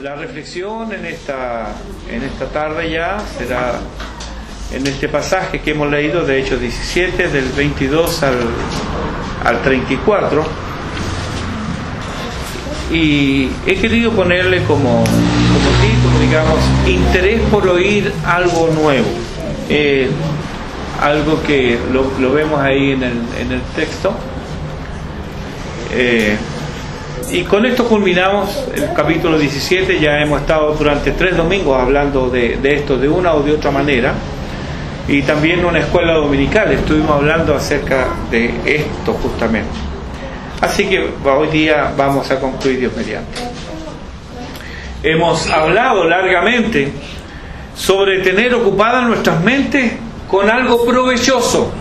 La reflexión en esta tarde ya será en este pasaje que hemos leído de Hechos 17, del 22 al 34, y he querido ponerle como título, digamos, interés por oír algo nuevo, algo que lo vemos ahí en el texto. Y con esto culminamos el capítulo 17. Ya hemos estado durante 3 domingos hablando de esto de una o de otra manera, y también en una escuela dominical estuvimos hablando acerca de esto justamente. Así que hoy día vamos a concluir, Dios mediante. Hemos hablado largamente sobre tener ocupadas nuestras mentes con algo provechoso.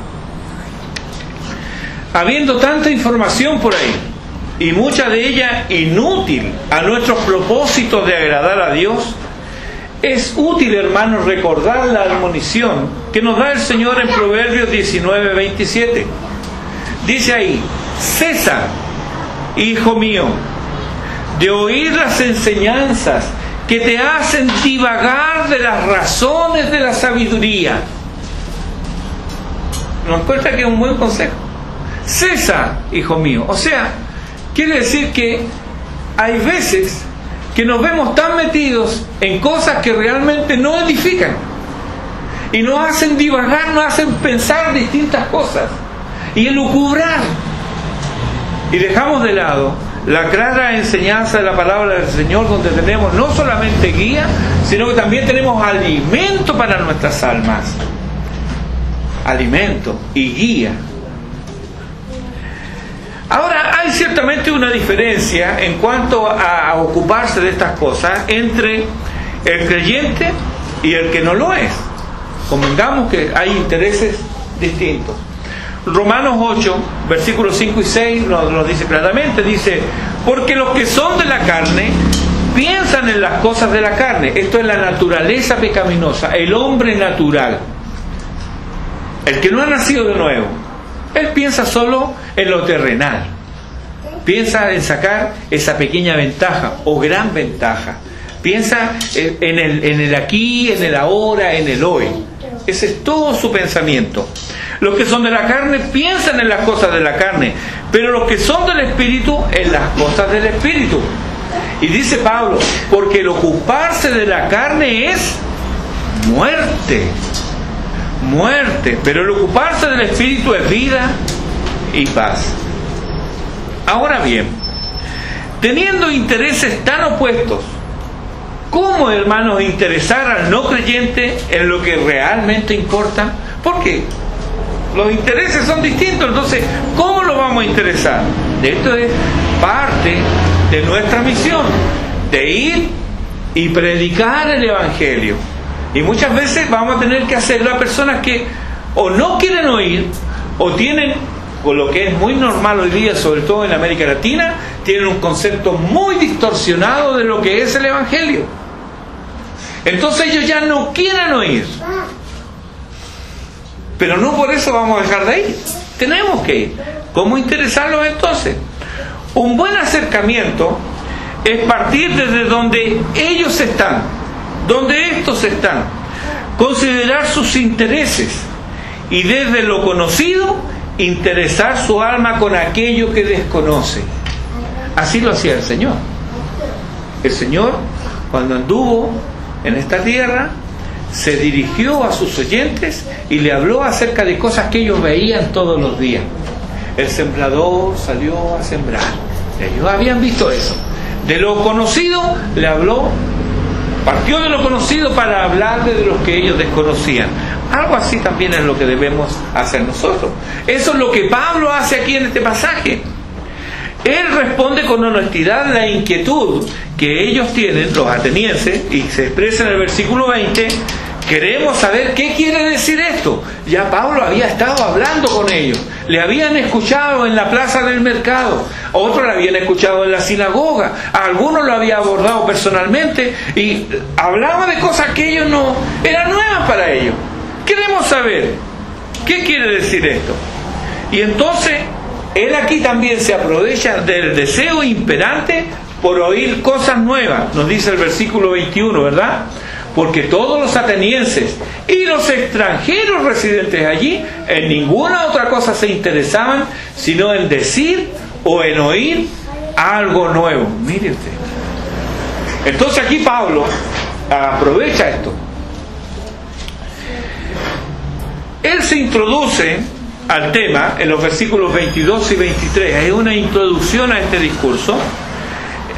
Habiendo tanta información por ahí, y mucha de ella inútil a nuestros propósitos de agradar a Dios, es útil, hermanos, recordar la admonición que nos da el Señor en Proverbios 19:27. Dice ahí: cesa, hijo mío, de oír las enseñanzas que te hacen divagar de las razones de la sabiduría. ¿Nos encuentra que es un buen consejo? Cesa, hijo mío. O sea, quiere decir que hay veces que nos vemos tan metidos en cosas que realmente no edifican y nos hacen divagar, nos hacen pensar distintas cosas y elucubrar, y dejamos de lado la clara enseñanza de la palabra del Señor, donde tenemos no solamente guía, sino que también tenemos alimento para nuestras almas. Alimento y guía. Ahora, hay ciertamente una diferencia en cuanto a ocuparse de estas cosas entre el creyente y el que no lo es. Convengamos que hay intereses distintos. Romanos 8, versículos 5 y 6 nos dice claramente, dice: porque los que son de la carne piensan en las cosas de la carne. Esto es la naturaleza pecaminosa, el hombre natural, el que no ha nacido de nuevo. Él piensa solo en lo terrenal, piensa en sacar esa pequeña ventaja o gran ventaja, piensa en el aquí, en el ahora, en el hoy. Ese es todo su pensamiento. Los que son de la carne piensan en las cosas de la carne, pero los que son del Espíritu, en las cosas del Espíritu. Y dice Pablo: porque el ocuparse de la carne es muerte, pero el ocuparse del Espíritu es vida y paz. Ahora bien, teniendo intereses tan opuestos, ¿cómo, hermanos, interesar al no creyente en lo que realmente importa? Porque los intereses son distintos. Entonces, ¿cómo lo vamos a interesar? Esto es parte de nuestra misión, de ir y predicar el Evangelio. Y muchas veces vamos a tener que hacerlo a personas que o no quieren oír, o tienen, o lo que es muy normal hoy día, sobre todo en América Latina, tienen un concepto muy distorsionado de lo que es el Evangelio. Entonces ellos ya no quieren oír. Pero no por eso vamos a dejar de ir. Tenemos que ir. ¿Cómo interesarlos entonces? Un buen acercamiento es partir desde donde ellos están, donde estos están, considerar sus intereses, y desde lo conocido interesar su alma con aquello que desconoce. Así lo hacía el Señor. El Señor, cuando anduvo en esta tierra, se dirigió a sus oyentes y le habló acerca de cosas que ellos veían todos los días. El sembrador salió a sembrar. Ellos habían visto eso. De lo conocido le habló, partió de lo conocido para hablarle de los que ellos desconocían. Algo así también es lo que debemos hacer nosotros. Eso es lo que Pablo hace aquí en este pasaje. Él responde con honestidad la inquietud que ellos tienen, los atenienses, y se expresa en el versículo 20. Queremos saber qué quiere decir esto. Ya Pablo había estado hablando con ellos, le habían escuchado en la plaza del mercado, otros lo habían escuchado en la sinagoga, a algunos lo había abordado personalmente y hablaba de cosas que ellos no eran nuevas para ellos. Queremos saber qué quiere decir esto. Y entonces él aquí también se aprovecha del deseo imperante por oír cosas nuevas, nos dice el versículo 21, ¿verdad? Porque todos los atenienses y los extranjeros residentes allí en ninguna otra cosa se interesaban sino en decir o en oír algo nuevo. Mire usted. Entonces aquí Pablo aprovecha esto. Él se introduce al tema en los versículos 22 y 23. Hay una introducción a este discurso.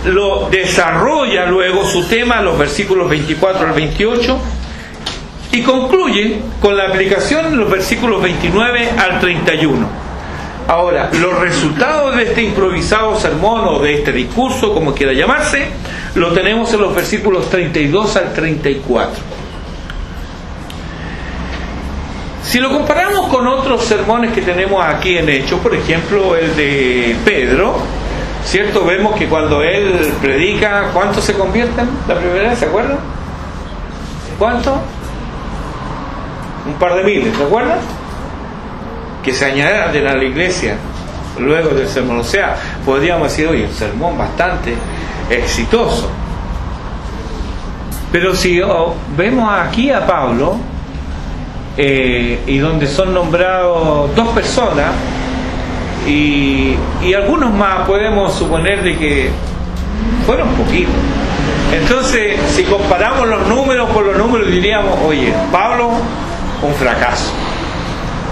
Lo desarrolla luego su tema en los versículos 24 al 28 y concluye con la aplicación en los versículos 29 al 31. Ahora, los resultados de este improvisado sermón o de este discurso, como quiera llamarse, lo tenemos en los versículos 32 al 34. Si lo comparamos con otros sermones que tenemos aquí en Hechos, por ejemplo el de Pedro, ¿cierto? Vemos que cuando él predica, ¿cuántos se convierten la primera vez? ¿Se acuerdan? ¿Cuánto? Un par de miles, ¿se acuerdan? Que se añaden a la iglesia luego del sermón. O sea, podríamos decir, oye, un sermón bastante exitoso. Pero si vemos aquí a Pablo, y donde son nombrados 2 personas, y algunos más, podemos suponer de que fueron poquitos. Entonces, si comparamos los números por los números, diríamos, oye, Pablo, un fracaso.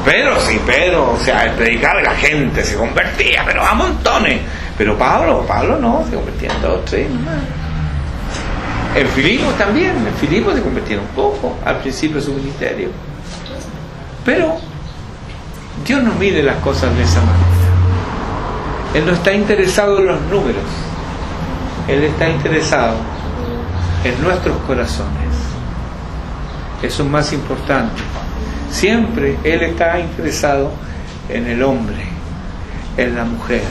Pedro, o sea, el predicar la gente se convertía, pero a montones. Pero Pablo no, se convertía en 2, 3 nomás. En Filipo también, se convertía un poco al principio de su ministerio. Pero Dios no mide las cosas de esa manera. Él no está interesado en los números. Él está interesado en nuestros corazones. Eso es más importante. Siempre Él está interesado en el hombre, en la mujer,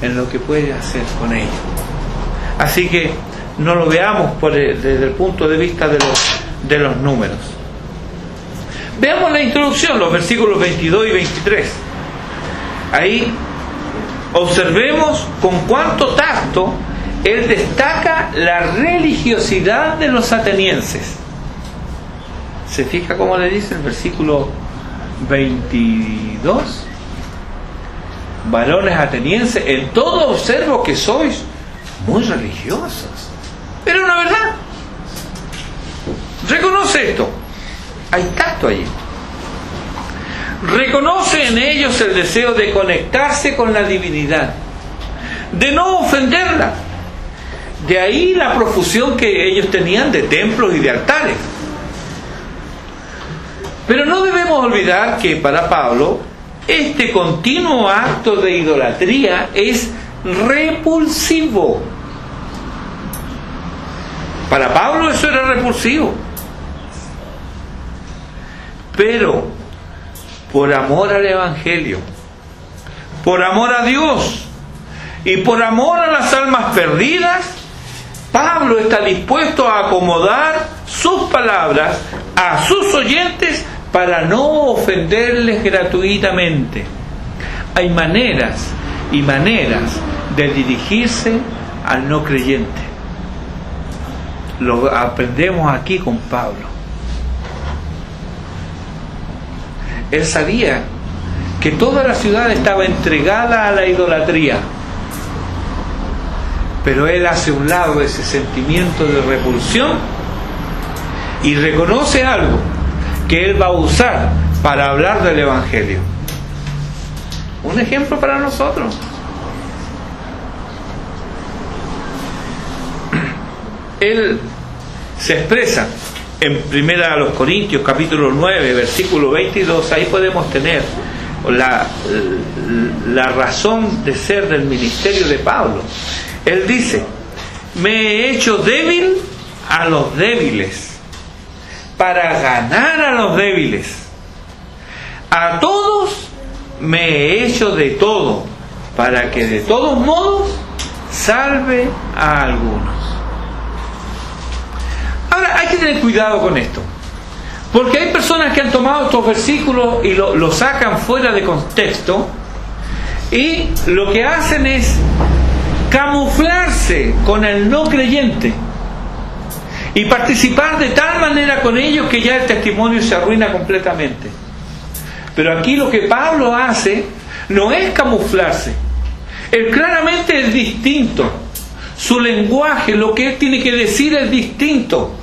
en lo que puede hacer con ella. Así que no lo veamos desde el punto de vista de los números. Veamos la introducción, los versículos 22 y 23. Ahí observemos con cuánto tacto él destaca la religiosidad de los atenienses. ¿Se fija cómo le dice el versículo 22? Varones atenienses, en todo observo que sois muy religiosos. Pero una verdad. Reconoce esto. Hay tacto allí. Reconoce en ellos el deseo de conectarse con la divinidad, de no ofenderla. De ahí la profusión que ellos tenían de templos y de altares. Pero no debemos olvidar que para Pablo este continuo acto de idolatría es repulsivo. Para Pablo eso era repulsivo. Pero por amor al Evangelio, por amor a Dios y por amor a las almas perdidas, Pablo está dispuesto a acomodar sus palabras a sus oyentes para no ofenderles gratuitamente. Hay maneras y maneras de dirigirse al no creyente. Lo aprendemos aquí con Pablo. Él sabía que toda la ciudad estaba entregada a la idolatría, pero él hace un lado ese sentimiento de repulsión y reconoce algo que él va a usar para hablar del Evangelio. Un ejemplo para nosotros. Él se expresa en Primera a los Corintios, capítulo 9, versículo 22. Ahí podemos tener la razón de ser del ministerio de Pablo. Él dice: me he hecho débil a los débiles para ganar a los débiles. A todos me he hecho de todo para que de todos modos salve a algunos. Ahora hay que tener cuidado con esto, porque hay personas que han tomado estos versículos y lo sacan fuera de contexto, y lo que hacen es camuflarse con el no creyente y participar de tal manera con ellos que ya el testimonio se arruina completamente. Pero aquí lo que Pablo hace no es camuflarse. Él claramente es distinto. Su lenguaje, lo que él tiene que decir es distinto.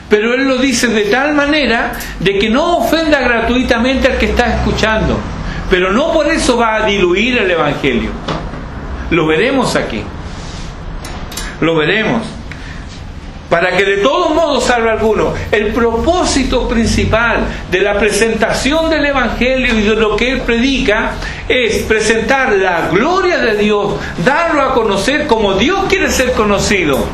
Pero él lo dice de tal manera de que no ofenda gratuitamente al que está escuchando. Pero no por eso va a diluir el Evangelio. Lo veremos aquí. Lo veremos. Para que de todos modos salve alguno. El propósito principal de la presentación del Evangelio y de lo que él predica es presentar la gloria de Dios, darlo a conocer como Dios quiere ser conocido.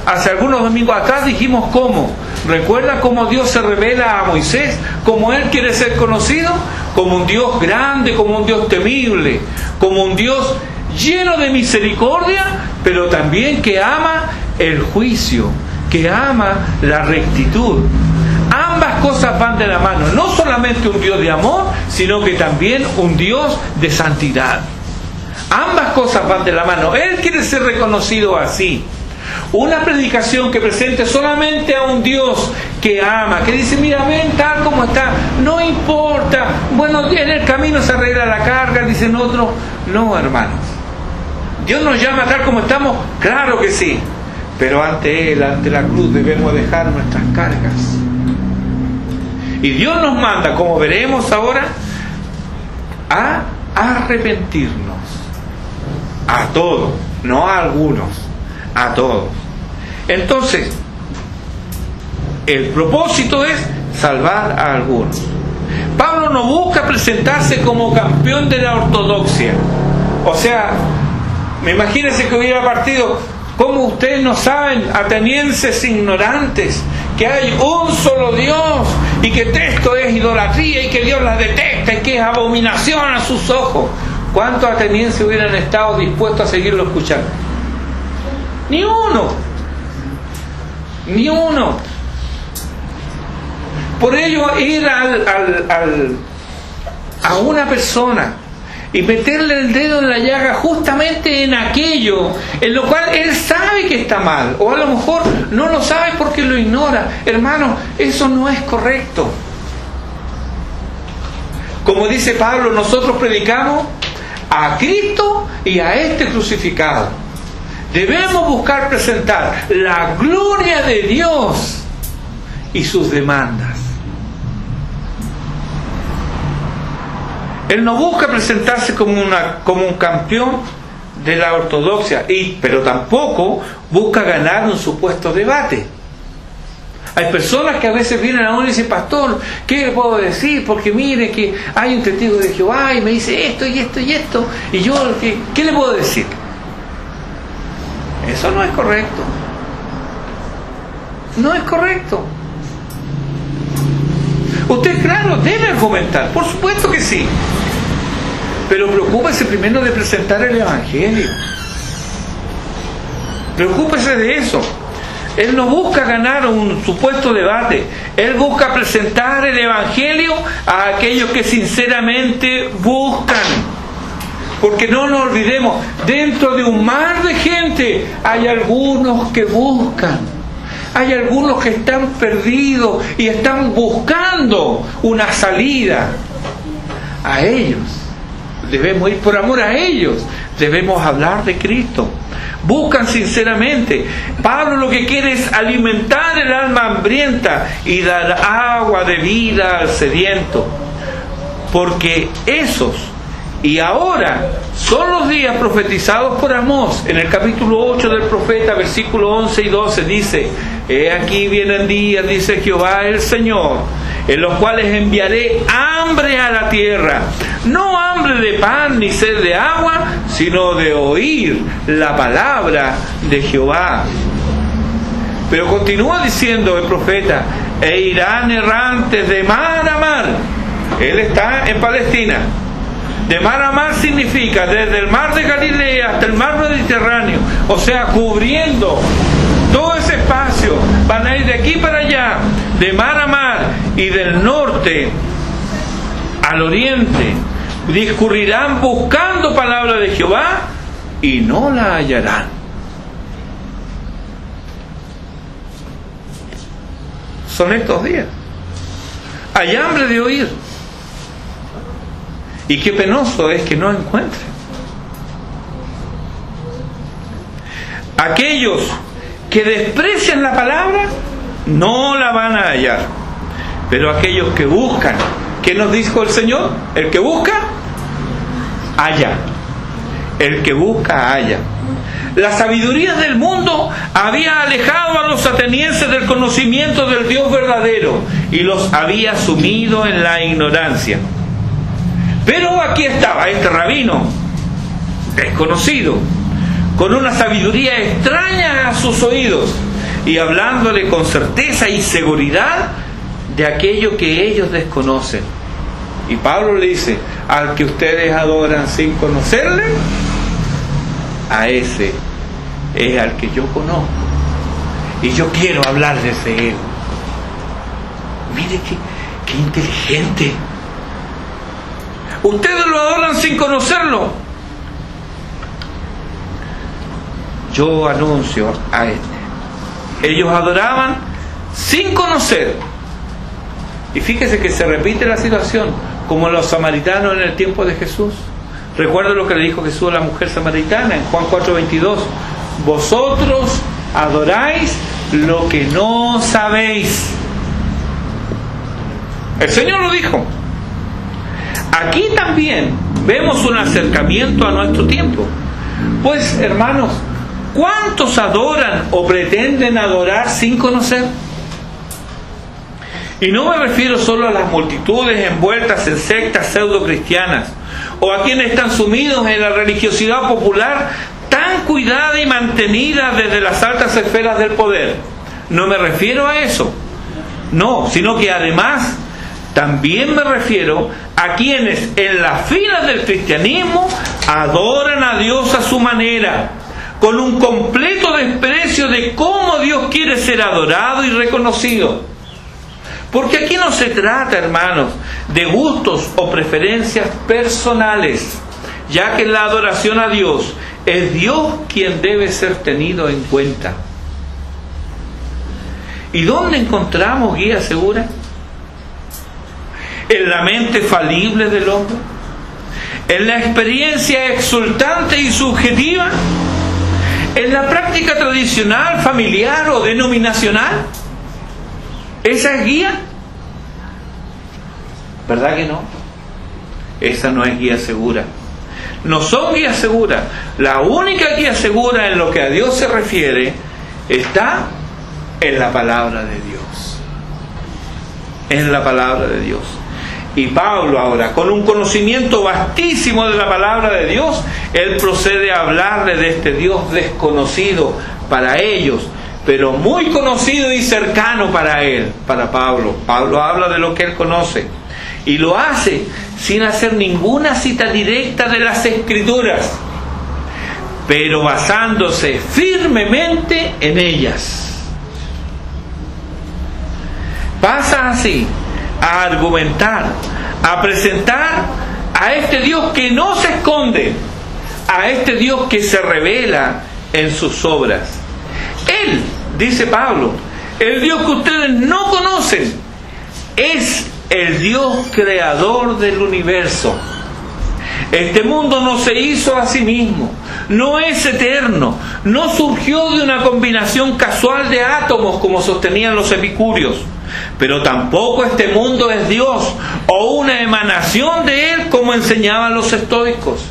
Hace algunos domingos atrás dijimos cómo. ¿Recuerda cómo Dios se revela a Moisés? ¿Cómo él quiere ser conocido? Como un Dios grande, como un Dios temible, como un Dios lleno de misericordia, pero también que ama el juicio, que ama la rectitud. Ambas cosas van de la mano. No solamente un Dios de amor, sino que también un Dios de santidad. Ambas cosas van de la mano. Él quiere ser reconocido así. Una predicación que presente solamente a un Dios que ama, que dice, mira, ven tal como está, no importa, bueno, en el camino se arregla la carga, dicen otros. No, hermanos. Dios nos llama tal como estamos, claro que sí, pero ante Él, ante la cruz, debemos dejar nuestras cargas. Y Dios nos manda, como veremos ahora, a arrepentirnos. A todos, no a algunos, a todos. Entonces, el propósito es salvar a algunos. Pablo no busca presentarse como campeón de la ortodoxia. O sea, imagínense que hubiera partido, como ustedes no saben, atenienses ignorantes, que hay un solo Dios y que esto es idolatría y que Dios la detesta y que es abominación a sus ojos. ¿Cuántos atenienses hubieran estado dispuestos a seguirlo escuchando? Ni uno. Ni uno. Por ello, ir a una persona y meterle el dedo en la llaga justamente en aquello en lo cual él sabe que está mal, o a lo mejor no lo sabe porque lo ignora. Hermano, eso no es correcto. Como dice Pablo, nosotros predicamos a Cristo y a este crucificado. Debemos buscar presentar la gloria de Dios y sus demandas. Él no busca presentarse como un campeón de la ortodoxia, pero tampoco busca ganar un supuesto debate. Hay personas que a veces vienen a uno y dicen, pastor, ¿qué le puedo decir? Porque mire que hay un testigo de Jehová y me dice esto y esto y esto, y yo, ¿qué le puedo decir? Eso no es correcto. No es correcto. Usted, claro, debe argumentar, por supuesto que sí. Pero preocúpese primero de presentar el Evangelio. Preocúpese de eso. Él no busca ganar un supuesto debate. Él busca presentar el Evangelio a aquellos que sinceramente buscan. Porque no nos olvidemos, dentro de un mar de gente hay algunos que buscan. Hay algunos que están perdidos y están buscando una salida. A ellos debemos ir, por amor a ellos debemos hablar de Cristo. Buscan sinceramente. Pablo lo que quiere es alimentar el alma hambrienta y dar agua de vida al sediento. Porque esos, y ahora, son los días profetizados por Amós. En el capítulo 8 del profeta, versículos 11 y 12, dice: he aquí vienen días, dice Jehová el Señor, en los cuales enviaré hambre a la tierra, no hambre de pan ni sed de agua, sino de oír la palabra de Jehová. Pero continúa diciendo el profeta: e irán errantes de mar a mar. Él está en Palestina. De mar a mar significa desde el mar de Galilea hasta el mar Mediterráneo, o sea, cubriendo todo ese espacio. Van a ir de aquí para allá, de mar a mar, y del norte al oriente. Discurrirán buscando palabra de Jehová y no la hallarán. Son estos días. Hay hambre de oír. Y qué penoso es que no encuentren. Aquellos que desprecian la palabra no la van a hallar. Pero aquellos que buscan, ¿qué nos dijo el Señor? El que busca, halla. El que busca, halla. La sabiduría del mundo había alejado a los atenienses del conocimiento del Dios verdadero y los había sumido en la ignorancia. Pero aquí estaba este rabino desconocido, con una sabiduría extraña a sus oídos y hablándole con certeza y seguridad de aquello que ellos desconocen. Y Pablo le dice: al que ustedes adoran sin conocerle, a ese es al que yo conozco, y yo quiero hablarles de él. Mire qué inteligente. Ustedes lo adoran sin conocerlo. Yo anuncio a este. Ellos adoraban sin conocer. Y fíjese que se repite la situación, como los samaritanos en el tiempo de Jesús. Recuerda lo que le dijo Jesús a la mujer samaritana en Juan 4:22. Vosotros adoráis lo que no sabéis. El Señor lo dijo. Aquí también vemos un acercamiento a nuestro tiempo. Pues, hermanos, ¿cuántos adoran o pretenden adorar sin conocer? Y no me refiero solo a las multitudes envueltas en sectas pseudo-cristianas, o a quienes están sumidos en la religiosidad popular tan cuidada y mantenida desde las altas esferas del poder. No me refiero a eso. No, sino que además también me refiero a quienes en las filas del cristianismo adoran a Dios a su manera, con un completo desprecio de cómo Dios quiere ser adorado y reconocido. Porque aquí no se trata, hermanos, de gustos o preferencias personales, ya que en la adoración a Dios es Dios quien debe ser tenido en cuenta. ¿Y dónde encontramos guía segura? ¿En la mente falible del hombre? ¿En la experiencia exultante y subjetiva? ¿En la práctica tradicional, familiar o denominacional? ¿Esa es guía? ¿Verdad que no? Esa no es guía segura. No son guías seguras. La única guía segura en lo que a Dios se refiere está en la palabra de Dios. En la palabra de Dios. Y Pablo ahora, con un conocimiento vastísimo de la palabra de Dios, él procede a hablarle de este Dios desconocido para ellos, pero muy conocido y cercano para él, para Pablo. Pablo habla de lo que él conoce y lo hace sin hacer ninguna cita directa de las Escrituras, pero basándose firmemente en ellas. Pasa así a argumentar, a presentar a este Dios que no se esconde, a este Dios que se revela en sus obras. Él, dice Pablo, el Dios que ustedes no conocen, es el Dios creador del universo. Este mundo no se hizo a sí mismo, no es eterno, no surgió de una combinación casual de átomos como sostenían los epicúreos, pero tampoco este mundo es Dios o una emanación de Él como enseñaban los estoicos.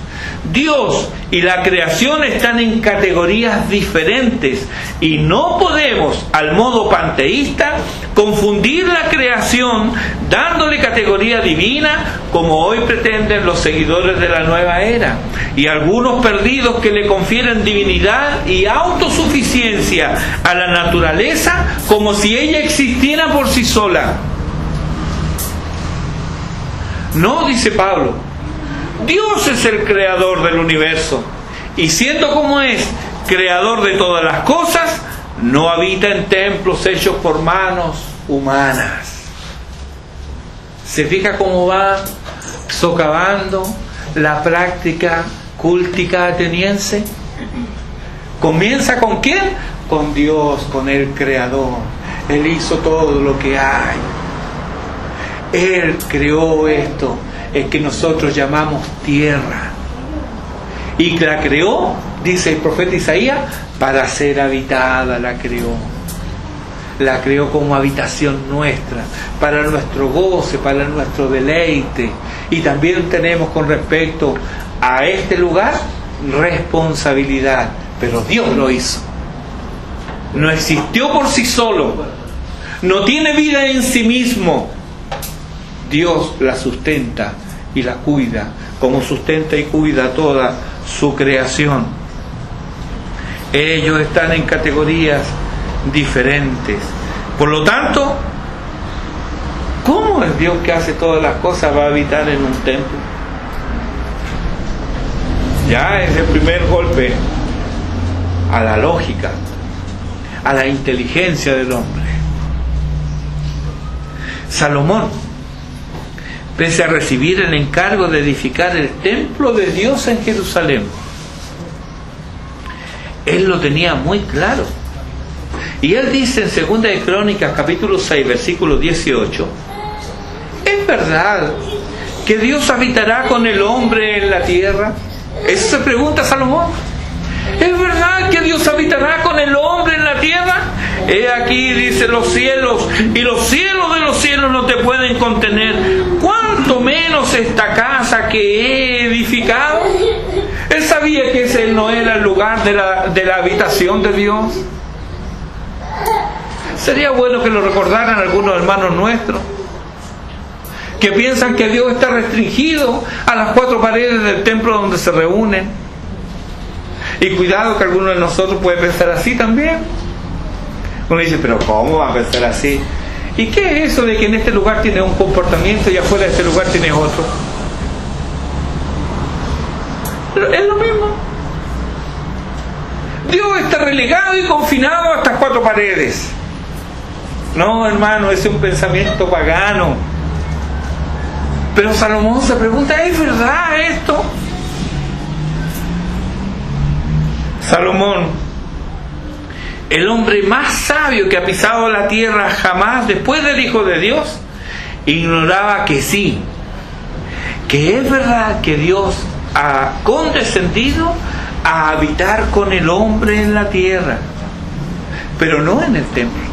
Dios y la creación están en categorías diferentes y no podemos, al modo panteísta, confundir la creación dándole categoría divina como hoy pretenden los seguidores de la nueva era y algunos perdidos que le confieren divinidad y autosuficiencia a la naturaleza como si ella existiera por sí sola. No, dice Pablo, Dios es el creador del universo y siendo como es creador de todas las cosas, no habita en templos hechos por manos humanas. ¿Se fija cómo va socavando la práctica cúltica ateniense? ¿Comienza con quién? Con Dios, con el Creador. Él hizo todo lo que hay. Él creó esto, el que nosotros llamamos tierra. Y la creó, dice el profeta Isaías, para ser habitada la creó. La creó como habitación nuestra, para nuestro goce, para nuestro deleite. Y también tenemos con respecto a este lugar responsabilidad. Pero Dios lo hizo. No existió por sí solo. No tiene vida en sí mismo. Dios la sustenta y la cuida, como sustenta y cuida toda su creación. Ellos están en categorías diferentes. Por lo tanto, ¿cómo el Dios que hace todas las cosas va a habitar en un templo? Ya es el primer golpe a la lógica, a la inteligencia del hombre. Salomón, pese a recibir el encargo de edificar el templo de Dios en Jerusalén, él lo tenía muy claro. Y él dice en 2 de Crónicas capítulo 6 versículo 18: ¿es verdad que Dios habitará con el hombre en la tierra? Eso se pregunta Salomón. ¿Es verdad que Dios habitará con el hombre en la tierra? He aquí, dice, los cielos y los cielos de los cielos no te pueden contener, cuanto menos esta casa que he edificado. Él sabía que ese no era el lugar de la habitación de Dios. Sería bueno que lo recordaran algunos hermanos nuestros que piensan que Dios está restringido a las 4 paredes del templo donde se reúnen. Y cuidado que alguno de nosotros puede pensar así también. Uno dice, pero ¿cómo va a pensar así? ¿Y qué es eso de que en este lugar tiene un comportamiento y afuera de este lugar tiene otro? Pero es lo mismo. Dios está relegado y confinado a estas 4 paredes. No, hermano, ese es un pensamiento pagano. Pero Salomón se pregunta, ¿es verdad esto? Salomón, el hombre más sabio que ha pisado la tierra jamás después del Hijo de Dios, ignoraba que sí, que es verdad que Dios ha condescendido a habitar con el hombre en la tierra, pero no en el templo,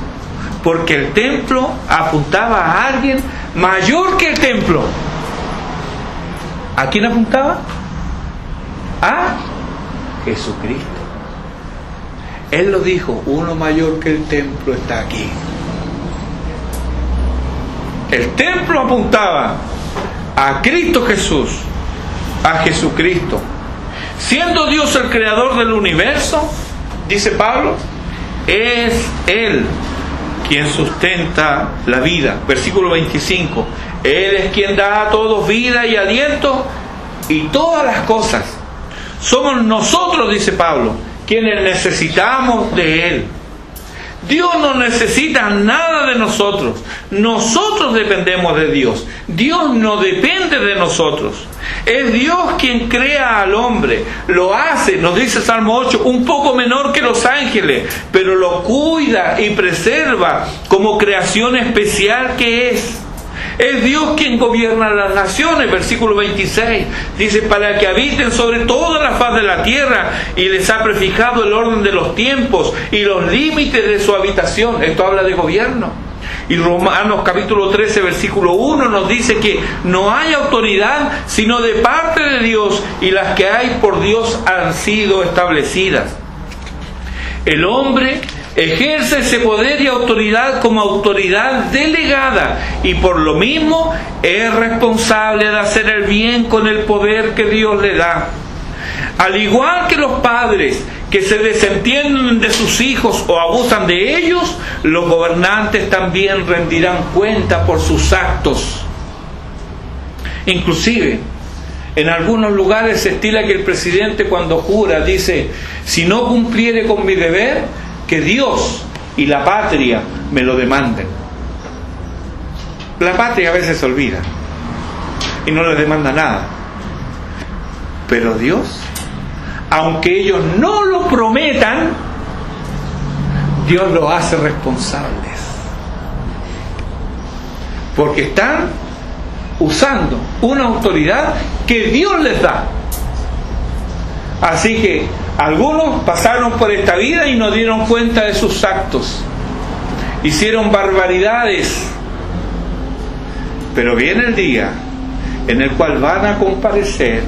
porque el templo apuntaba a alguien mayor que el templo. ¿A quién apuntaba? A Jesucristo. Él lo dijo, uno mayor que el templo está aquí. El templo apuntaba a Cristo Jesús, a Jesucristo. Siendo Dios el creador del universo, dice Pablo, es Él quien sustenta la vida. Versículo 25. Él es quien da a todos vida y aliento y todas las cosas. Somos nosotros, dice Pablo, quienes necesitamos de Él. Dios no necesita nada de nosotros. Nosotros dependemos de Dios. Dios no depende de nosotros. Es Dios quien crea al hombre. Lo hace, nos dice Salmo 8, un poco menor que los ángeles, pero lo cuida y preserva como creación especial que es. Es Dios quien gobierna las naciones, versículo 26, dice, para que habiten sobre toda la faz de la tierra, y les ha prefijado el orden de los tiempos y los límites de su habitación. Esto habla de gobierno. Y Romanos capítulo 13, versículo 1 nos dice que no hay autoridad sino de parte de Dios, y las que hay por Dios han sido establecidas. El hombre ejerce ese poder y autoridad como autoridad delegada, y por lo mismo es responsable de hacer el bien con el poder que Dios le da. Al igual que los padres que se desentienden de sus hijos o abusan de ellos, los gobernantes también rendirán cuenta por sus actos. Inclusive, en algunos lugares se estila que el presidente, cuando jura, dice: si no cumpliere con mi deber, que Dios y la patria me lo demanden. La patria a veces se olvida y no le demanda nada, pero Dios aunque ellos no lo prometan, Dios los hace responsables. Porque están usando una autoridad que Dios les da. Así que algunos pasaron por esta vida y no dieron cuenta de sus actos. Hicieron barbaridades. Pero viene el día en el cual van a comparecer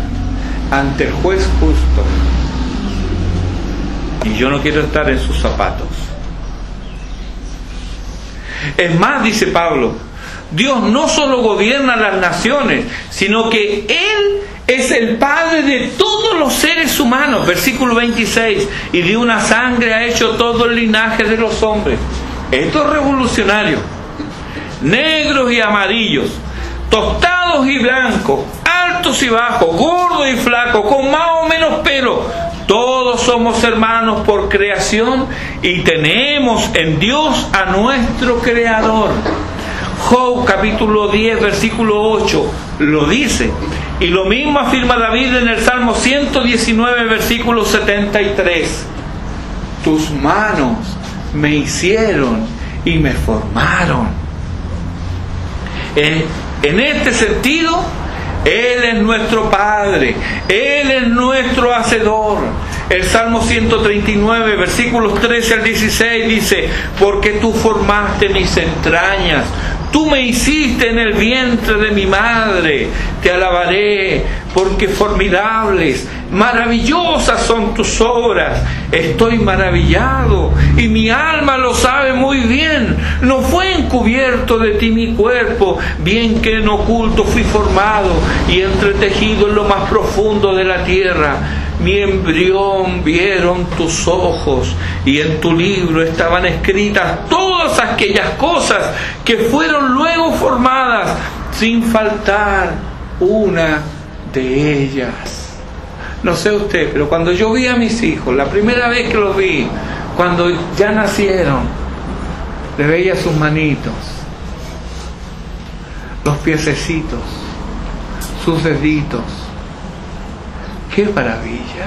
ante el juez justo. Y yo no quiero estar en sus zapatos. Es más, dice Pablo, Dios no solo gobierna las naciones, sino que Él es el Padre de todos los seres humanos. Versículo 26. Y de una sangre ha hecho todo el linaje de los hombres. Esto es revolucionario. Negros y amarillos, tostados y blancos, altos y bajos, gordos y flacos, con más o menos pelo. Todos somos hermanos por creación y tenemos en Dios a nuestro Creador. Job capítulo 10 versículo 8 lo dice, y lo mismo afirma David en el Salmo 119 versículo 73. Tus manos me hicieron y me formaron. En este sentido, Él es nuestro Padre, Él es nuestro Hacedor. El Salmo 139, versículos 13 al 16 dice: porque tú formaste mis entrañas, tú me hiciste en el vientre de mi madre, te alabaré, porque formidables, maravillosas son tus obras. Estoy maravillado y mi alma lo sabe muy bien. No fue encubierto de ti mi cuerpo, bien que en oculto fui formado y entretejido en lo más profundo de la tierra. Mi embrión vieron tus ojos, y en tu libro estaban escritas todas aquellas cosas que fueron luego formadas, sin faltar una de ellas. No sé usted, pero cuando yo vi a mis hijos, la primera vez que los vi, cuando ya nacieron, le veía sus manitos, los piececitos, sus deditos. ¡Qué maravilla!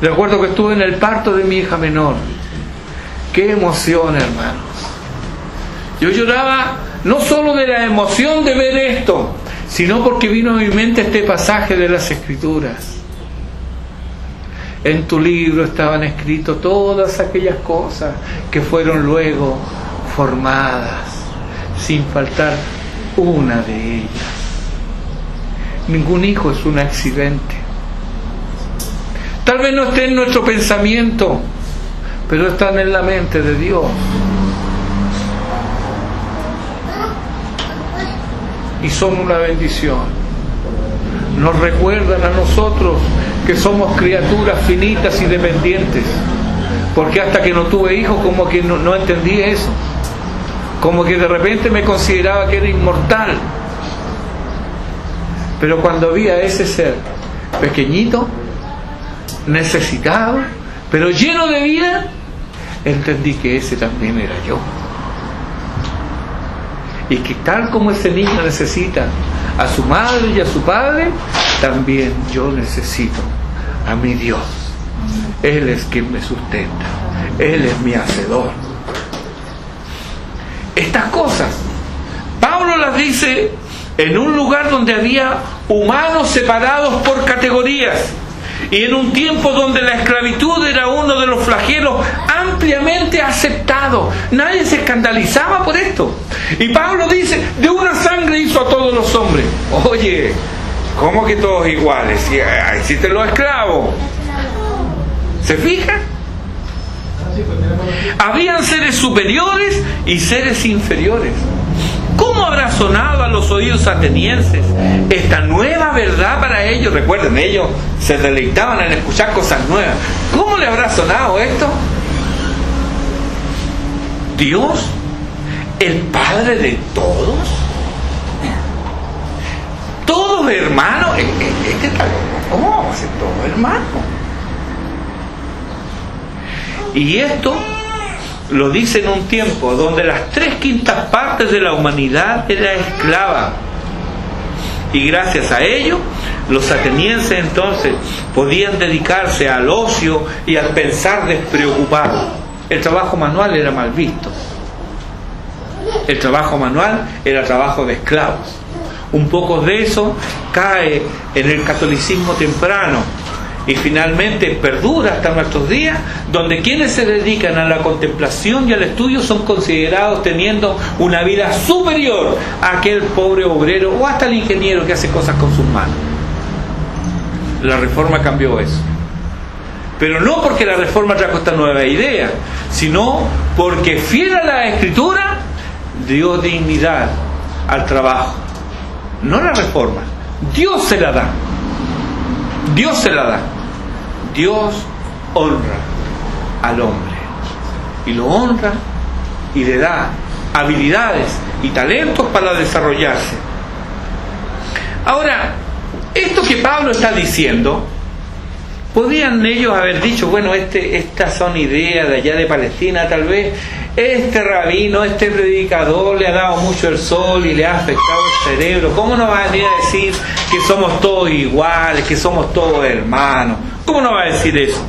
Recuerdo que estuve en el parto de mi hija menor. ¡Qué emoción, hermanos! Yo lloraba no solo de la emoción de ver esto, sino porque vino a mi mente este pasaje de las Escrituras. En tu libro estaban escritas todas aquellas cosas que fueron luego formadas, sin faltar una de ellas. Ningún hijo es un accidente. Tal vez no esté en nuestro pensamiento, pero están en la mente de Dios. Y son una bendición. Nos recuerdan a nosotros que somos criaturas finitas y dependientes. Porque hasta que no tuve hijos, como que no entendí eso. Como que de repente me consideraba que era inmortal. Pero cuando vi a ese ser pequeñito, necesitado, pero lleno de vida, entendí que ese también era yo. Y que tal como ese niño necesita a su madre y a su padre, también yo necesito a mi Dios. Él es quien me sustenta, Él es mi hacedor. Estas cosas Pablo las dice en un lugar donde había humanos separados por categorías, y en un tiempo donde la esclavitud era uno de los flagelos ampliamente aceptados. Nadie se escandalizaba por esto. Y Pablo dice: de una sangre hizo a todos los hombres. Oye, ¿cómo que todos iguales? Si existen los esclavos. ¿Se fijan? Habían seres superiores y seres inferiores. ¿Cómo habrá sonado a los oídos atenienses esta nueva verdad para ellos? Recuerden, ellos se deleitaban en escuchar cosas nuevas. ¿Cómo le habrá sonado esto? Dios, el Padre de todos, todos hermanos. Este está loco. ¿Cómo vamos a ser todos hermanos? Y esto lo dice en un tiempo donde las 3/5 partes de la humanidad era esclava. Y gracias a ello, Los atenienses entonces podían dedicarse al ocio y al pensar despreocupado. El trabajo manual era mal visto. El trabajo manual era trabajo de esclavos. Un poco de eso cae en el catolicismo temprano y finalmente perdura hasta nuestros días, donde quienes se dedican a la contemplación y al estudio son considerados teniendo una vida superior a aquel pobre obrero o hasta el ingeniero que hace cosas con sus manos. La Reforma cambió eso. Pero no porque la Reforma trajo esta nueva idea, sino porque fiel a la Escritura dio dignidad al trabajo. No la Reforma, Dios se la da. Dios se la da. Dios honra al hombre y lo honra y le da habilidades y talentos para desarrollarse. Ahora, esto que Pablo está diciendo, podían ellos haber dicho, bueno, estas son ideas de allá de Palestina, tal vez este rabino, este predicador le ha dado mucho el sol y le ha afectado el cerebro. ¿Cómo no va a venir a decir que somos todos iguales, que somos todos hermanos? ¿Cómo no va a decir eso?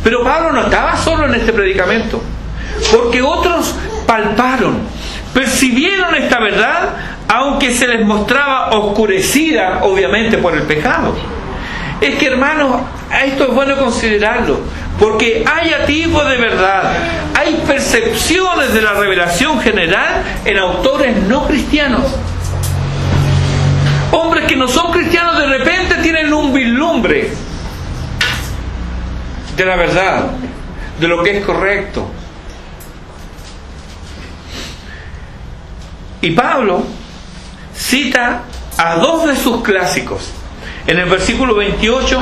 Pero Pablo no estaba solo en este predicamento, porque otros palparon, percibieron esta verdad, aunque se les mostraba oscurecida, obviamente, por el pecado. Es que, hermanos, esto es bueno considerarlo, porque hay atisbos de verdad, hay percepciones de la revelación general en autores no cristianos. Hombres que no son cristianos de repente tienen un vislumbre de la verdad, de lo que es correcto. Y Pablo cita a dos de sus clásicos. En el versículo 28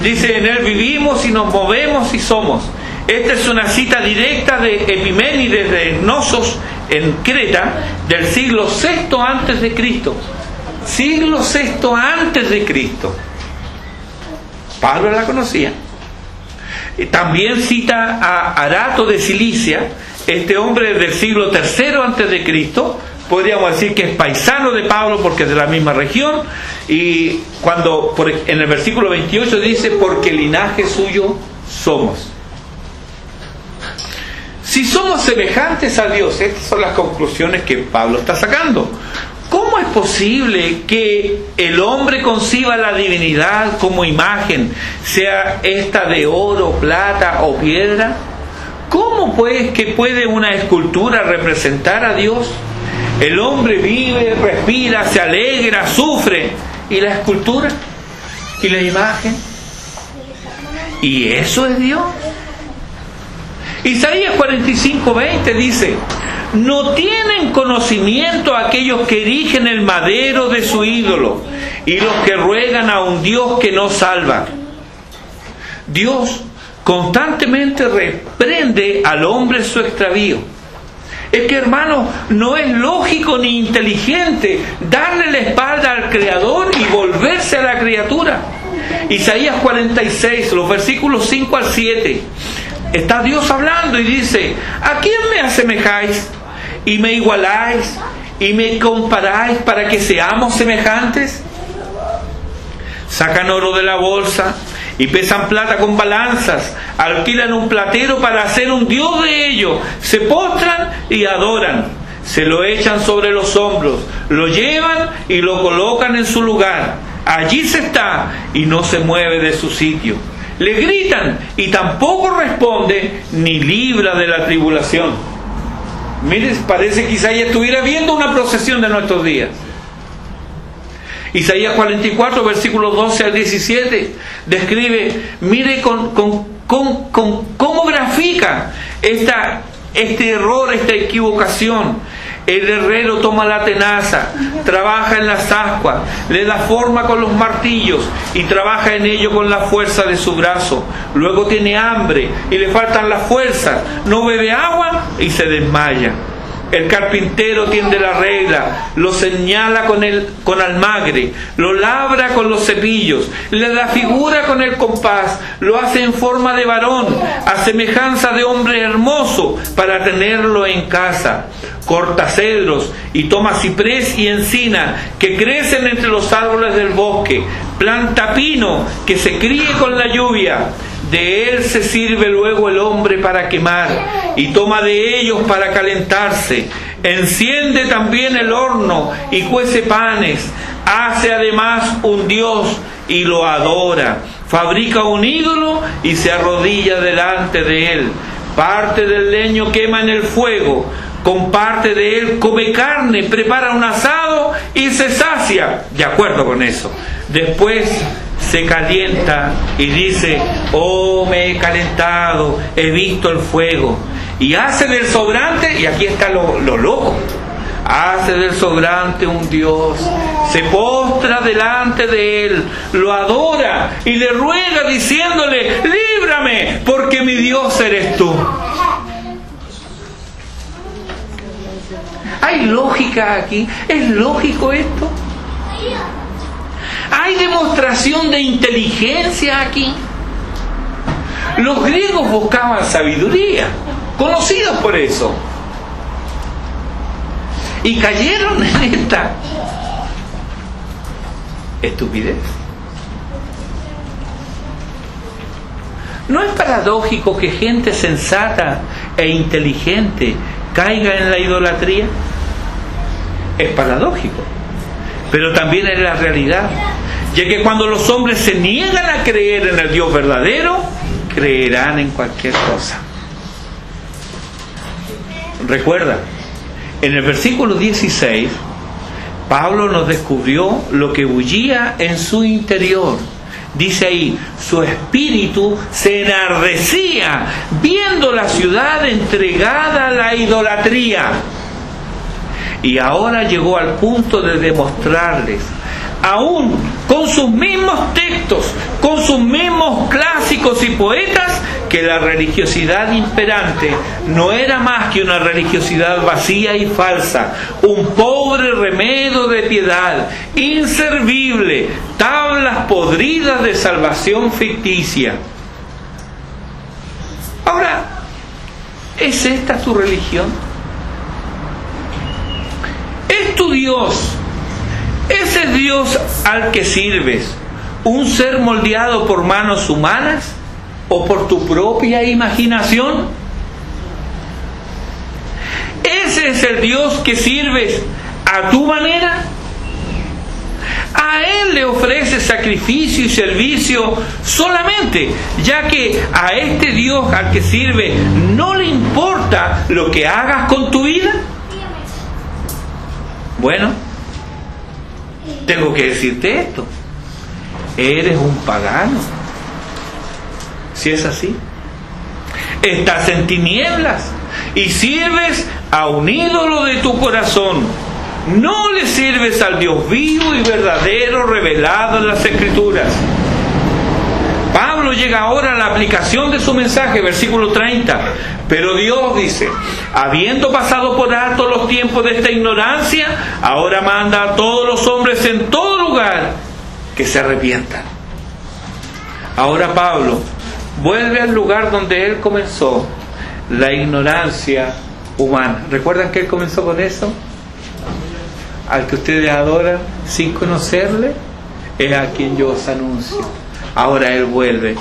dice: en él vivimos y nos movemos y somos. Esta es una cita directa de Epiménides de Cnosos en Creta del siglo VI antes de Cristo. Siglo VI antes de Cristo. Pablo la conocía. También cita a Arato de Cilicia, este hombre del siglo III antes de Cristo. Podríamos decir que es paisano de Pablo porque es de la misma región. Y cuando en el versículo 28 dice: porque linaje suyo somos. Si somos semejantes a Dios, estas son las conclusiones que Pablo está sacando. ¿Cómo es posible que el hombre conciba la divinidad como imagen, sea esta de oro, plata o piedra? ¿Cómo pues que puede una escultura representar a Dios? El hombre vive, respira, se alegra, sufre. ¿Y la escultura? ¿Y la imagen? ¿Y eso es Dios? Isaías 45:20 dice: no tienen conocimiento aquellos que erigen el madero de su ídolo y los que ruegan a un Dios que no salva. Dios constantemente reprende al hombre su extravío. Es que, hermanos, no es lógico ni inteligente darle la espalda al Creador y volverse a la criatura. Isaías 46, los versículos 5 al 7, está Dios hablando y dice: ¿a quién me asemejáis y me igualáis y me comparáis para que seamos semejantes? Sacan oro de la bolsa y pesan plata con balanzas, alquilan un platero para hacer un dios de ellos, se postran y adoran, se lo echan sobre los hombros, lo llevan y lo colocan en su lugar. Allí se está y no se mueve de su sitio. Le gritan y tampoco responde ni libra de la tribulación. Miren, parece que Isaías estuviera viendo una procesión de nuestros días. Isaías 44, versículos 12 al 17, describe, mire cómo grafica este error, esta equivocación. El herrero toma la tenaza, trabaja en las ascuas, le da forma con los martillos y trabaja en ello con la fuerza de su brazo. Luego tiene hambre y le faltan las fuerzas, no bebe agua y se desmaya. El carpintero tiende la regla, lo señala con almagre, lo labra con los cepillos, le da figura con el compás, lo hace en forma de varón, a semejanza de hombre hermoso, para tenerlo en casa. Corta cedros y toma ciprés y encina que crecen entre los árboles del bosque. Planta pino que se críe con la lluvia. De él se sirve luego el hombre para quemar y toma de ellos para calentarse. Enciende también el horno y cuece panes. Hace además un dios y lo adora. Fabrica un ídolo y se arrodilla delante de él. Parte del leño quema en el fuego. Con parte de él come carne, prepara un asado y se sacia. De acuerdo con eso. Después se calienta y dice: oh, me he calentado, he visto el fuego. Y hace del sobrante, y aquí está lo loco, hace del sobrante un dios, se postra delante de él, lo adora y le ruega diciéndole: líbrame, porque mi Dios eres tú. ¿Hay lógica aquí? ¿Es lógico esto? ¿Hay demostración de inteligencia aquí? Los griegos buscaban sabiduría, conocidos por eso, y cayeron en esta estupidez. ¿No es paradójico que gente sensata e inteligente caiga en la idolatría? Es paradójico, pero también es la realidad, ya que cuando los hombres se niegan a creer en el Dios verdadero, creerán en cualquier cosa. Recuerda, en el versículo 16, Pablo nos descubrió lo que bullía en su interior. Dice ahí: su espíritu se enardecía viendo la ciudad entregada a la idolatría. Y ahora llegó al punto de demostrarles, aún con sus mismos textos, con sus mismos clásicos y poetas, que la religiosidad imperante no era más que una religiosidad vacía y falsa, un pobre remedio de piedad, inservible, tablas podridas de salvación ficticia. Ahora, ¿es esta tu religión? ¿Es tu Dios, ese Dios al que sirves, un ser moldeado por manos humanas o por tu propia imaginación? ¿Ese es el Dios que sirves a tu manera? A Él le ofreces sacrificio y servicio solamente, ya que a este Dios al que sirve no le importa lo que hagas con tu vida. Bueno, tengo que decirte esto: eres un pagano. Si es así, estás en tinieblas y sirves a un ídolo de tu corazón. No le sirves al Dios vivo y verdadero revelado en las Escrituras. Pablo llega ahora a la aplicación de su mensaje, versículo 30. Pero Dios dice: habiendo pasado por alto los tiempos de esta ignorancia, ahora manda a todos los hombres en todo lugar que se arrepientan. Ahora Pablo vuelve al lugar donde él comenzó, la ignorancia humana. ¿Recuerdan que él comenzó con eso? Al que ustedes adoran sin conocerle, es a quien yo os anuncio. Ahora él vuelve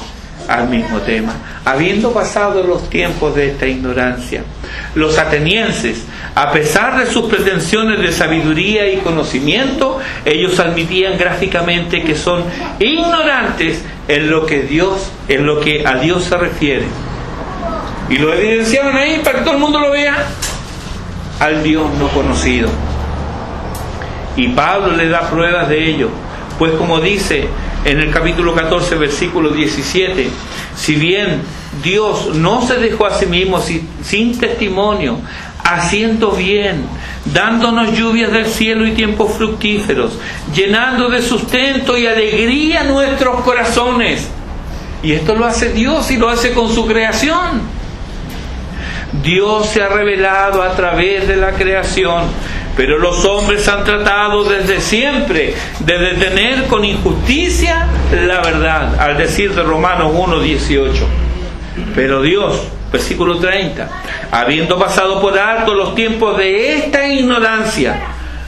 al mismo tema. Habiendo pasado los tiempos de esta ignorancia, los atenienses, a pesar de sus pretensiones de sabiduría y conocimiento, ellos admitían gráficamente que son ignorantes en lo que a Dios se refiere. Y lo evidenciaban ahí para que todo el mundo lo vea: al Dios no conocido. Y Pablo le da pruebas de ello, pues como dice en el capítulo 14, versículo 17, si bien Dios no se dejó a sí mismo sin testimonio, haciendo bien, dándonos lluvias del cielo y tiempos fructíferos, llenando de sustento y alegría nuestros corazones. Y esto lo hace Dios y lo hace con su creación. Dios se ha revelado a través de la creación, pero los hombres han tratado desde siempre de detener con injusticia la verdad, al decir de Romanos 1:18. Pero Dios, versículo 30, habiendo pasado por alto los tiempos de esta ignorancia,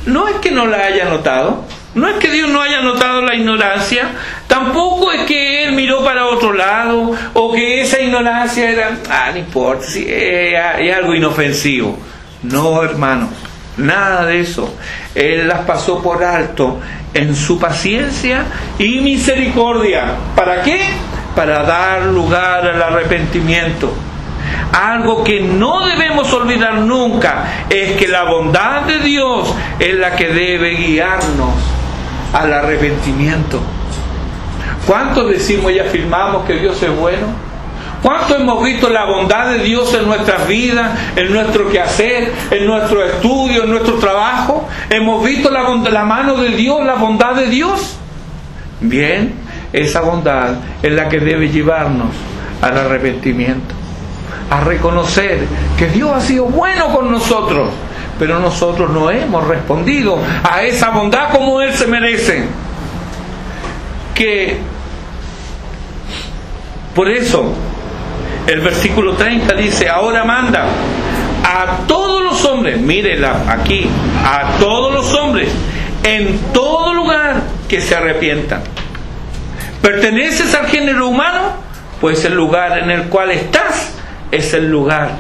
no es que no la haya notado, no es que Dios no haya notado la ignorancia, tampoco es que Él miró para otro lado, o que esa ignorancia era, no importa, sí, es algo inofensivo. No, hermanos, nada de eso. Él las pasó por alto en su paciencia y misericordia. ¿Para qué? Para dar lugar al arrepentimiento. Algo que no debemos olvidar nunca es que la bondad de Dios es la que debe guiarnos al arrepentimiento. ¿Cuántos decimos y afirmamos que Dios es bueno? ¿Cuántos hemos visto la bondad de Dios en nuestras vidas, en nuestro quehacer, en nuestro estudio, en nuestro trabajo? ¿Hemos visto la mano de Dios, la bondad de Dios? Bien, esa bondad es la que debe llevarnos al arrepentimiento, a reconocer que Dios ha sido bueno con nosotros, pero nosotros no hemos respondido a esa bondad como Él se merece. Que por eso el versículo 30 dice: ahora manda a todos los hombres, mírela aquí, a todos los hombres en todo lugar que se arrepientan. ¿Perteneces al género humano? Pues el lugar en el cual estás es el lugar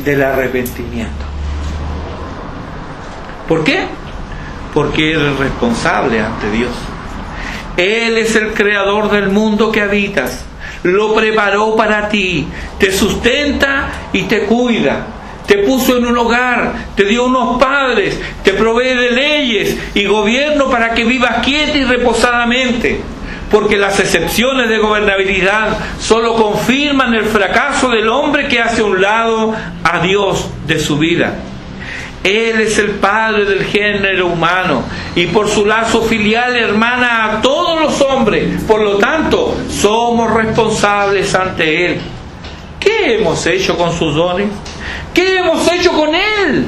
del arrepentimiento. ¿Por qué? Porque eres responsable ante Dios. Él es el creador del mundo que habitas. Lo preparó para ti, te sustenta y te cuida. Te puso en un hogar, te dio unos padres, te provee de leyes y gobierno para que vivas quieta y reposadamente. Porque las excepciones de gobernabilidad solo confirman el fracaso del hombre que hace a un lado a Dios de su vida. Él es el Padre del género humano y por su lazo filial hermana a todos los hombres. Por lo tanto, somos responsables ante Él. ¿Qué hemos hecho con sus dones? ¿Qué hemos hecho con Él?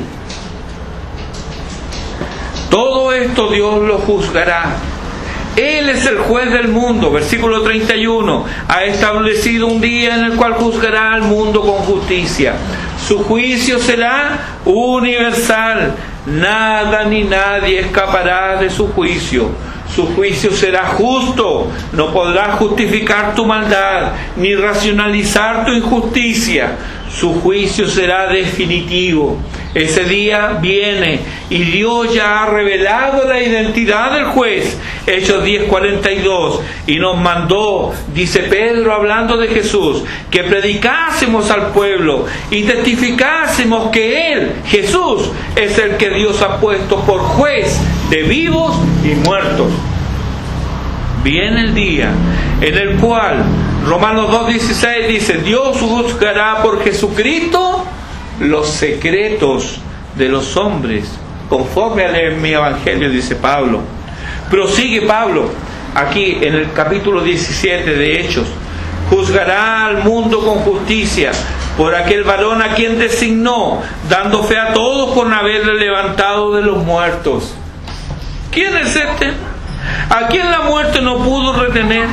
Todo esto Dios lo juzgará. Él es el juez del mundo. Versículo 31. Ha establecido un día en el cual juzgará al mundo con justicia. Su juicio será universal. Nada ni nadie escapará de su juicio. Su juicio será justo. No podrás justificar tu maldad ni racionalizar tu injusticia. Su juicio será definitivo. Ese día viene y Dios ya ha revelado la identidad del juez. Hechos 10:42. Y nos mandó, dice Pedro hablando de Jesús, que predicásemos al pueblo y testificásemos que Él, Jesús, es el que Dios ha puesto por juez de vivos y muertos. Viene el día en el cual Romanos 2:16 dice: Dios juzgará por Jesucristo los secretos de los hombres, conforme a mi evangelio, dice Pablo. Prosigue Pablo aquí en el capítulo 17 de Hechos: juzgará al mundo con justicia por aquel varón a quien designó, dando fe a todos con haberle levantado de los muertos. ¿Quién es este? ¿A quién la muerte no pudo retener?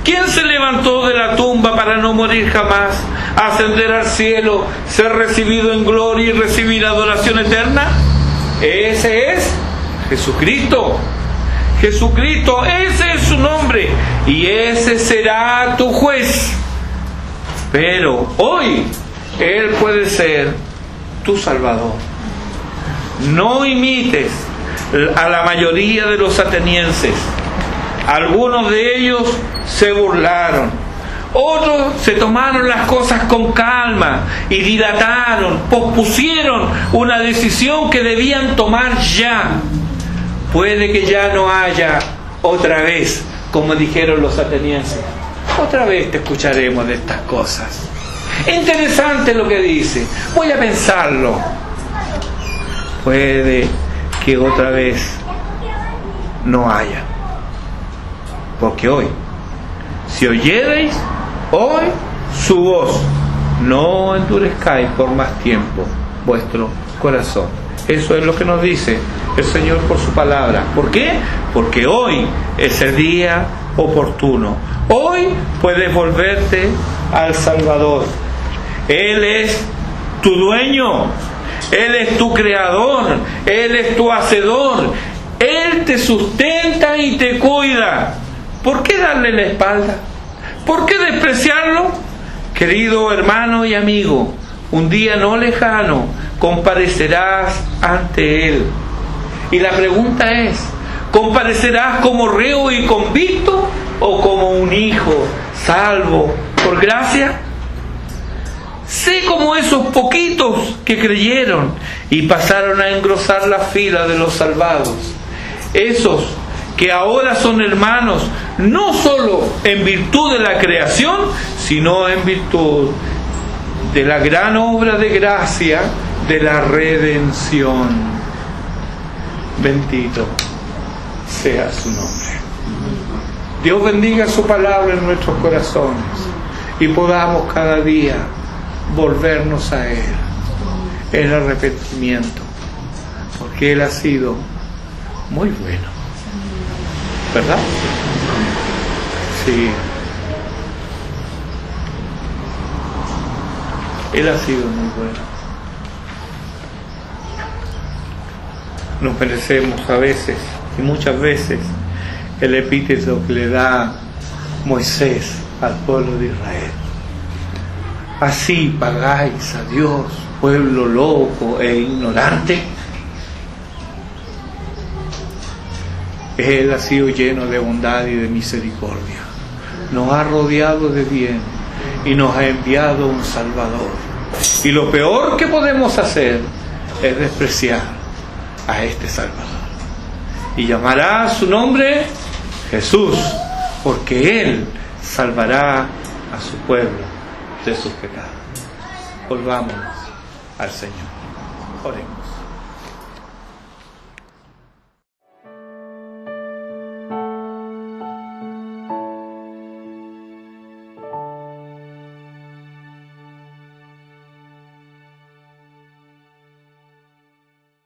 ¿Quién se levantó de la tumba para no morir jamás, ascender al cielo, ser recibido en gloria y recibir adoración eterna? Ese es Jesucristo. Jesucristo, ese es su nombre, y ese será tu juez. Pero hoy Él puede ser tu Salvador. No imites a la mayoría de los atenienses. Algunos de ellos se burlaron, otros se tomaron las cosas con calma y dilataron, pospusieron una decisión que debían tomar ya. Puede que ya no haya otra vez, como dijeron los atenienses, otra vez te escucharemos de estas cosas. Interesante lo que dice, voy a pensarlo. Puede que otra vez no haya. Porque hoy, si oyereis hoy su voz, no endurezcáis por más tiempo vuestro corazón. Eso es lo que nos dice el Señor por su palabra. ¿Por qué? Porque hoy es el día oportuno. Hoy puedes volverte al Salvador. Él es tu dueño, Él es tu creador, Él es tu hacedor, Él te sustenta y te cuida. ¿Por qué darle la espalda? ¿Por qué despreciarlo? Querido hermano y amigo, un día no lejano comparecerás ante Él. Y la pregunta es, ¿comparecerás como reo y convicto o como un hijo salvo por gracia? Sé como esos poquitos que creyeron y pasaron a engrosar la fila de los salvados. Esos que ahora son hermanos, no solo en virtud de la creación, sino en virtud de la gran obra de gracia de la redención. Bendito sea su nombre. Dios bendiga su palabra en nuestros corazones y podamos cada día volvernos a Él en arrepentimiento, porque Él ha sido muy bueno, ¿verdad? Sí, Él ha sido muy bueno. Nos merecemos a veces y muchas veces el epíteto que le da Moisés al pueblo de Israel. Así pagáis a Dios, pueblo loco e ignorante. Él ha sido lleno de bondad y de misericordia. Nos ha rodeado de bien y nos ha enviado un Salvador. Y lo peor que podemos hacer es despreciar a este Salvador. Y llamará su nombre Jesús, porque Él salvará a su pueblo de sus pecados. Volvámonos al Señor. Oremos.